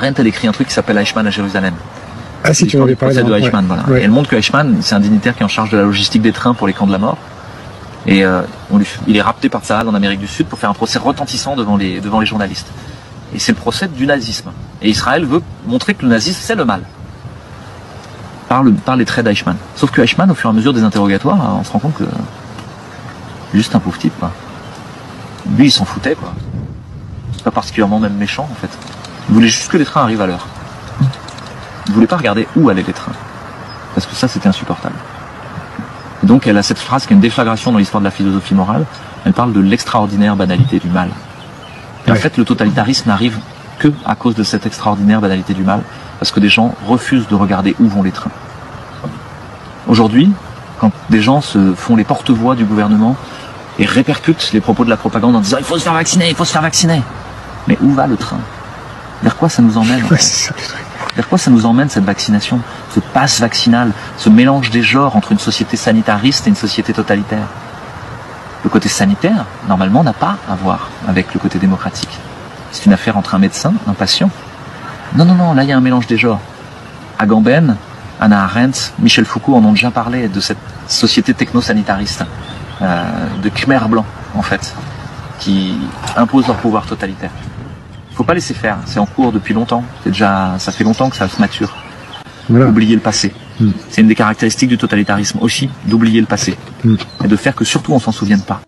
Arendt, elle écrit un truc qui s'appelle Eichmann à Jérusalem. Ah si, tu m'en avais parlé. Le procès de Eichmann, voilà. Ouais. Et elle montre que Eichmann, c'est un dignitaire qui est en charge de la logistique des trains pour les camps de la mort. Et il est rapté par Tsahal en Amérique du Sud pour faire un procès retentissant devant les journalistes. Et c'est le procès du nazisme. Et Israël veut montrer que le nazisme, c'est le mal. Par les traits d'Eichmann. Sauf que Eichmann, au fur et à mesure des interrogatoires, on se rend compte que juste un pauvre type, quoi. Lui, il s'en foutait, quoi. C'est pas particulièrement même méchant, en fait. Il voulait juste que les trains arrivent à l'heure. Il voulait pas regarder où allaient les trains. Parce que ça, c'était insupportable. Et donc, elle a cette phrase qui est une déflagration dans l'histoire de la philosophie morale. Elle parle de l'extraordinaire banalité du mal. Et en fait, le totalitarisme n'arrive que à cause de cette extraordinaire banalité du mal. Parce que des gens refusent de regarder où vont les trains. Aujourd'hui, quand des gens se font les porte-voix du gouvernement et répercutent les propos de la propagande en disant « il faut se faire vacciner, il faut se faire vacciner ». Mais où va le train? Vers quoi ça nous emmène? Ouais, c'est ça, le truc. Vers quoi ça nous emmène cette vaccination? Ce passe vaccinal, ce mélange des genres entre une société sanitariste et une société totalitaire. Le côté sanitaire, normalement, n'a pas à voir avec le côté démocratique. C'est une affaire entre un médecin, un patient. Non, non, non, là il y a un mélange des genres. Agamben, Hannah Arendt, Michel Foucault en ont déjà parlé de cette société techno-sanitariste, de Khmer blanc, en fait, qui impose leur pouvoir totalitaire. Il ne faut pas laisser faire, c'est en cours depuis longtemps, ça fait longtemps que ça se mature. Voilà. Oublier le passé. C'est une des caractéristiques du totalitarisme aussi, d'oublier le passé. Et de faire que surtout on s'en souvienne pas.